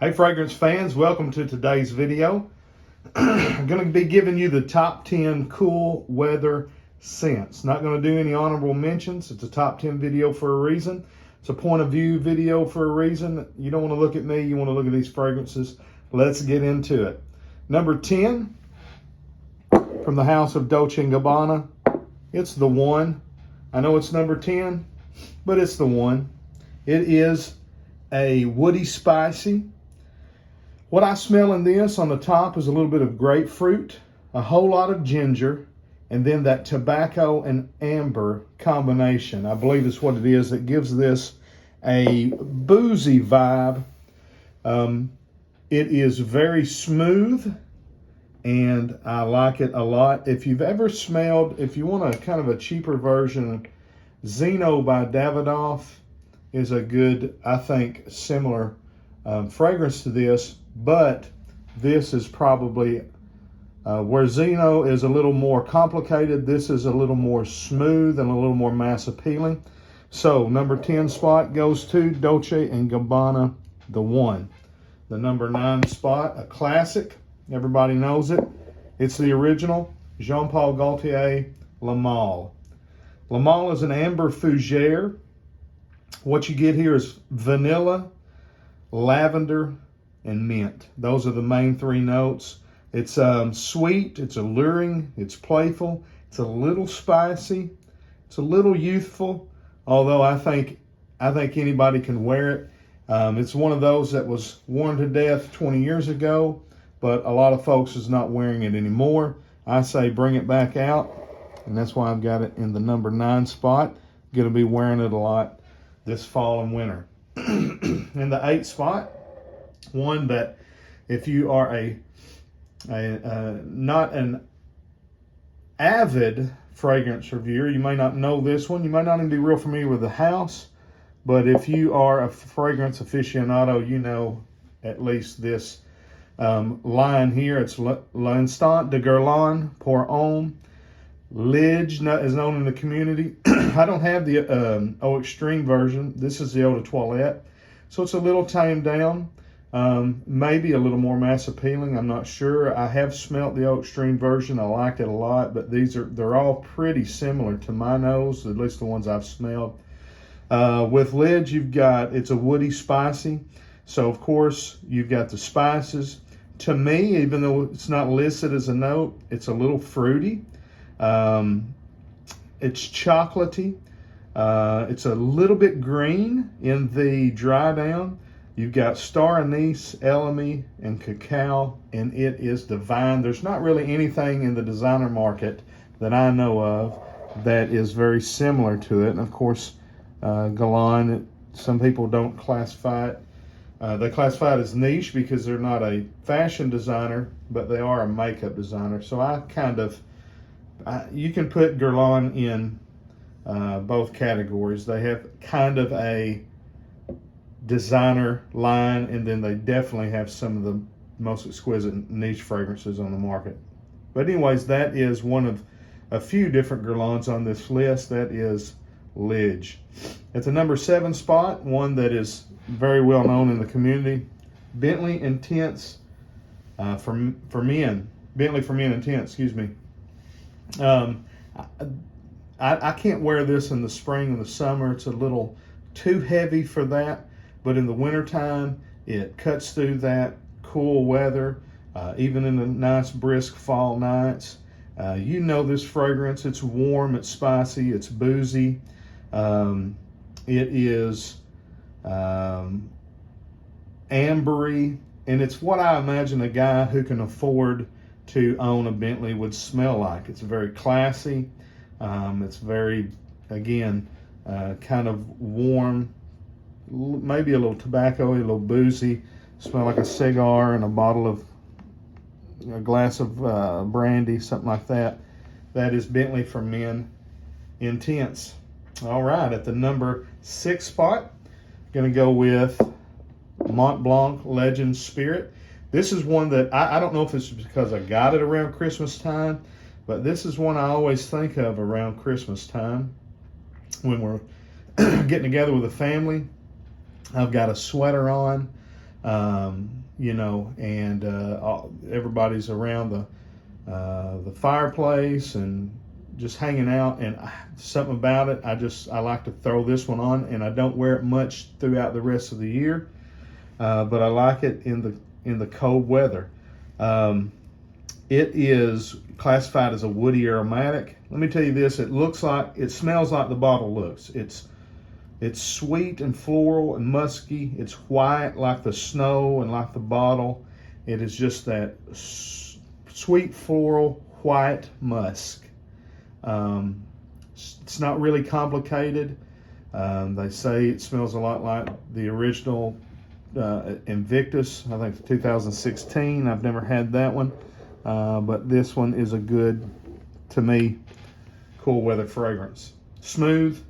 Hey fragrance fans, welcome to today's video. I'm going to be giving you the top 10 cool weather scents. Not going to do any honorable mentions. It's a top 10 video for a reason. It's a point of view video for a reason. You don't want to look at me, you want to look at these fragrances. Let's get into it. Number 10, from the house of Dolce & Gabbana, it's the one. I know it's number 10, but it's the one. It is a woody spicy. What I smell in this on the top is a little bit of grapefruit, a whole lot of ginger, and then that tobacco and amber combination. I believe is what it is that gives this a boozy vibe. It is very smooth, and I like it a lot. If you've ever smelled, if you want a kind of a cheaper version, Zeno by Davidoff is a good, I think, similar fragrance to this, but this is probably where Zeno is a little more complicated. This is a little more smooth and a little more mass appealing. So number 10 spot goes to Dolce & Gabbana, the one. The number 9 spot, a classic. Everybody knows it. It's the original Paul Gaultier La Male. La Male is an amber fougere. What you get here is vanilla, lavender, and mint. Those are the main 3 notes. It's sweet, it's alluring, it's playful, it's a little spicy, it's a little youthful, although I think anybody can wear it. It's one of those that was worn to death 20 years ago, but a lot of folks is not wearing it anymore. I say bring it back out, and that's why I've got it in the number 9 spot. Going to be wearing it a lot this fall and winter. In the 8th spot, one that if you are not an avid fragrance reviewer, you may not know this one. You may not even be real familiar with the house, but if you are a fragrance aficionado, you know at least this line here. It's L'Instant de Guerlain Pour Homme. Lidge is known in the community. I don't have the Eau Extreme version. This is the Eau de Toilette. So it's a little tamed down, maybe a little more mass appealing. I'm not sure. I have smelt the Eau Extreme version. I liked it a lot, but they're all pretty similar to my nose, at least the ones I've smelled. With Lidge, it's a woody spicy. So of course you've got the spices. To me, even though it's not listed as a note, it's a little fruity. It's chocolatey. It's a little bit green in the dry down. You've got star anise, elemi, and cacao, and it is divine. There's not really anything in the designer market that I know of that is very similar to it. And of course, Guerlain, some people don't classify it. They classify it as niche because they're not a fashion designer, but they are a makeup designer. So you can put Guerlain in both categories. They have kind of a designer line, and then they definitely have some of the most exquisite niche fragrances on the market. But anyways, that is one of a few different Guerlains on this list. That is Lidge. At the number 7 spot, one that is very well known in the community, Bentley Intense for Men. Bentley for Men Intense, excuse me. I can't wear this in the spring and the summer. It's a little too heavy for that, but in the wintertime, it cuts through that cool weather, even in the nice brisk fall nights. You know this fragrance. It's warm, it's spicy, it's boozy. It is ambery, and it's what I imagine a guy who can afford to own a Bentley would smell like. It's very classy. It's very, again, kind of warm, maybe a little tobacco-y, a little boozy. Smell like a cigar and a glass of brandy, something like that. That is Bentley for Men Intense. All right, at the number 6 spot, going to go with Mont Blanc Legend Spirit. This is one that I don't know if it's because I got it around Christmas time, but this is one I always think of around Christmas time when we're getting together with the family. I've got a sweater on. you know, and everybody's around the fireplace and just hanging out, and something about it, I like to throw this one on, and I don't wear it much throughout the rest of the year, but I like it in the cold weather. It is classified as a woody aromatic. Let me tell you this: it smells like the bottle looks. It's sweet and floral and musky. It's white like the snow and like the bottle. It is just that sweet floral white musk. It's not really complicated. They say it smells a lot like the original Invictus, I think 2016. I've never had that one, but this one is a good, to me, cool weather fragrance. Smooth,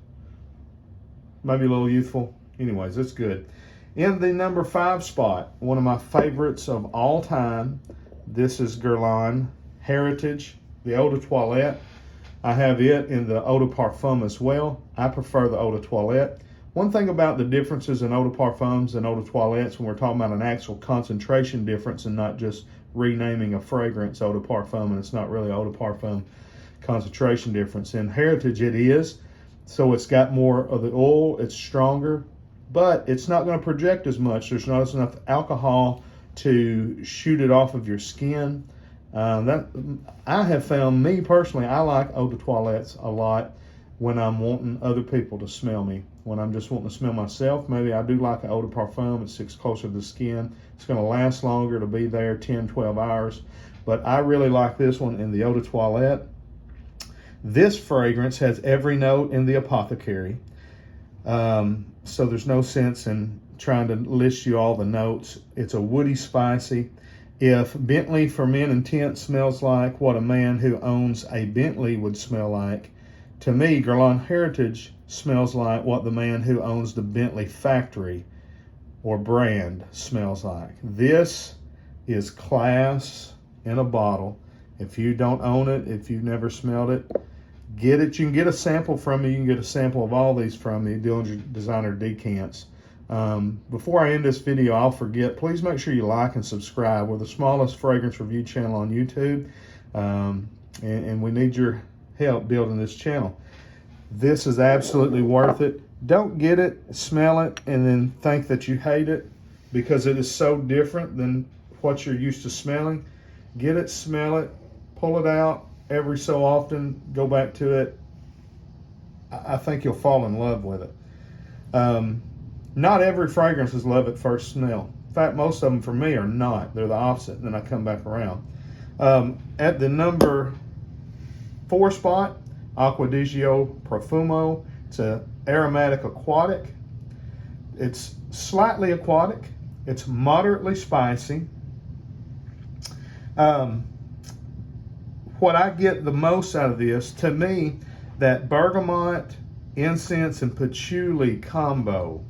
maybe a little youthful. Anyways, it's good. In the number 5 spot, one of my favorites of all time, this is Guerlain Heritage, the Eau de Toilette. I have it in the Eau de Parfum as well. I prefer the Eau de Toilette. One thing about the differences in Eau de Parfums and Eau de Toilettes, when we're talking about an actual concentration difference and not just renaming a fragrance Eau de Parfum, and it's not really Eau de Parfum concentration difference. In Heritage it is, so it's got more of the oil, it's stronger, but it's not going to project as much. There's not enough alcohol to shoot it off of your skin. That I have found, me personally, I like Eau de Toilettes a lot when I'm wanting other people to smell me. When I'm just wanting to smell myself, maybe I do like an Eau de Parfum. It sticks closer to the skin. It's going to last longer. It'll be there 10, 12 hours. But I really like this one in the Eau de Toilette. This fragrance has every note in the Apothecary. So there's no sense in trying to list you all the notes. It's a woody, spicy. If Bentley for Men Intent smells like what a man who owns a Bentley would smell like, to me, Guerlain Heritage smells like what the man who owns the Bentley factory or brand smells like. This is class in a bottle. If you don't own it, if you've never smelled it, get it. You can get a sample from me. You can get a sample of all these from me, Dillinger Designer Decants. Before I end this video, I'll forget, please make sure you like and subscribe. We're the smallest fragrance review channel on YouTube, and we need your help building this channel. This is absolutely worth it. Don't get it, smell it, and then think that you hate it, because it is so different than what you're used to smelling. Get it, smell it, pull it out every so often, go back to it. I think you'll fall in love with it. Not every fragrance is love at first smell. In fact, most of them for me are not. They're the opposite, and then I come back around. At the number 4 spot, Acqua di Gio Profumo. It's an aromatic aquatic. It's slightly aquatic. It's moderately spicy. What I get the most out of this, to me, that bergamot, incense, and patchouli combo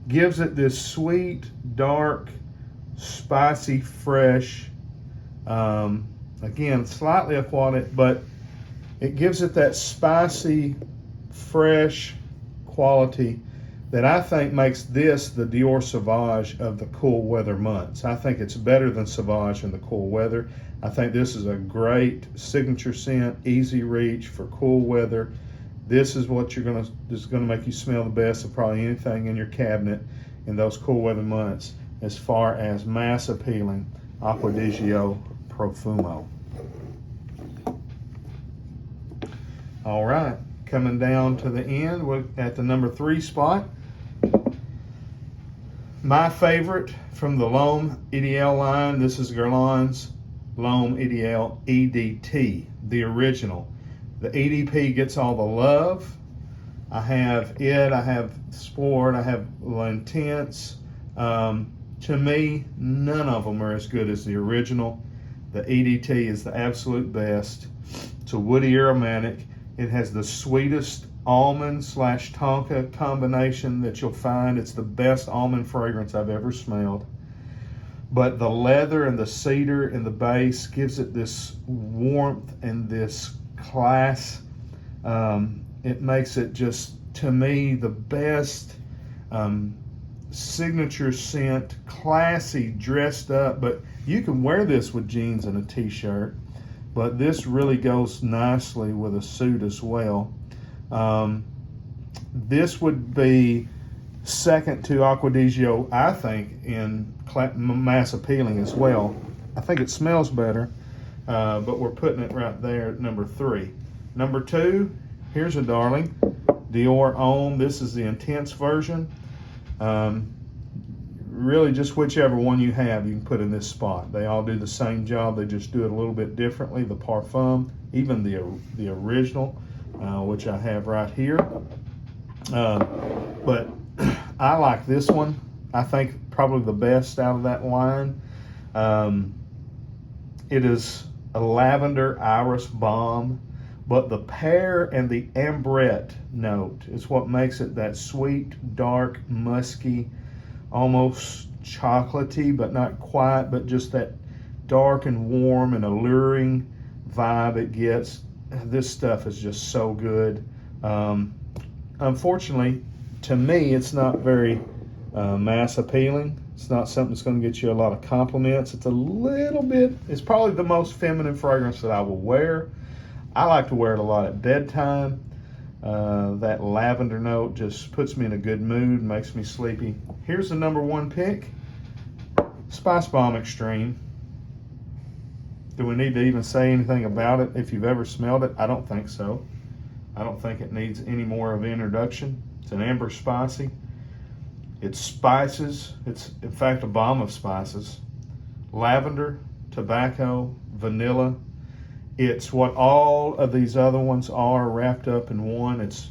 gives it this sweet, dark, spicy, fresh, again, slightly aquatic, but it gives it that spicy, fresh quality that I think makes this the Dior Sauvage of the cool weather months. I think it's better than Sauvage in the cool weather. I think this is a great signature scent, easy reach for cool weather. This is what this is gonna make you smell the best of probably anything in your cabinet in those cool weather months as far as mass appealing Acqua di Gio Profumo. All right, coming down to the end, we're at the number 3 spot. My favorite from the L'Homme Ideal line, this is Guerlain's L'Homme Ideal EDT, the original. The EDP gets all the love. I have it, I have Sport, I have L'Intense. To me, none of them are as good as the original. The EDT is the absolute best. It's a woody aromatic. It has the sweetest almond / tonka combination that you'll find. It's the best almond fragrance I've ever smelled. But the leather and the cedar in the base gives it this warmth and this class. It makes it just, to me, the best signature scent, classy, dressed up, but you can wear this with jeans and a t-shirt, but this really goes nicely with a suit as well. This would be second to Acqua di Gio, I think, in mass appealing as well. I think it smells better, but we're putting it right there at number 3. Number 2, here's a darling, Dior Homme. This is the intense version. Really just whichever one you have, you can put in this spot. They all do the same job, they just do it a little bit differently. The Parfum, even the original, which I have right here. But I like this one. I think probably the best out of that line. It is a lavender iris bomb, but the pear and the ambrette note is what makes it that sweet, dark, musky, almost chocolatey, but not quite, but just that dark and warm and alluring vibe it gets. This stuff is just so good. Unfortunately, to me, it's not very mass appealing. It's not something that's going to get you a lot of compliments. It's a little bit, it's probably the most feminine fragrance that I will wear. I like to wear it a lot at bedtime. That lavender note just puts me in a good mood, makes me sleepy. Here's the number 1 pick, Spice Bomb Extreme. Do we need to even say anything about it? If you've ever smelled it, I don't think so. I don't think it needs any more of an introduction. It's an amber spicy. It's spices. It's, in fact, a bomb of spices. Lavender, tobacco, vanilla. It's what all of these other ones are wrapped up in one. It's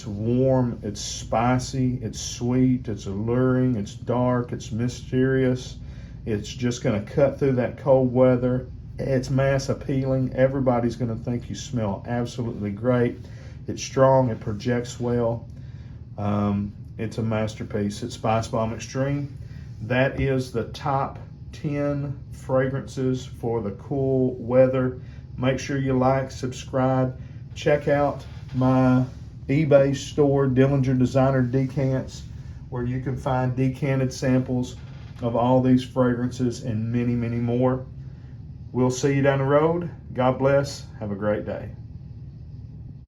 warm, it's spicy, it's sweet, it's alluring, it's dark, it's mysterious. It's just going to cut through that cold weather. It's mass appealing. Everybody's going to think you smell absolutely great. It's strong, it projects well. It's a masterpiece. It's Spice Bomb Extreme. That is the top 10 fragrances for the cool weather. Make sure you like, subscribe, check out my eBay store, Dillinger Designer Decants, where you can find decanted samples of all these fragrances and many, many more. We'll see you down the road. God bless. Have a great day.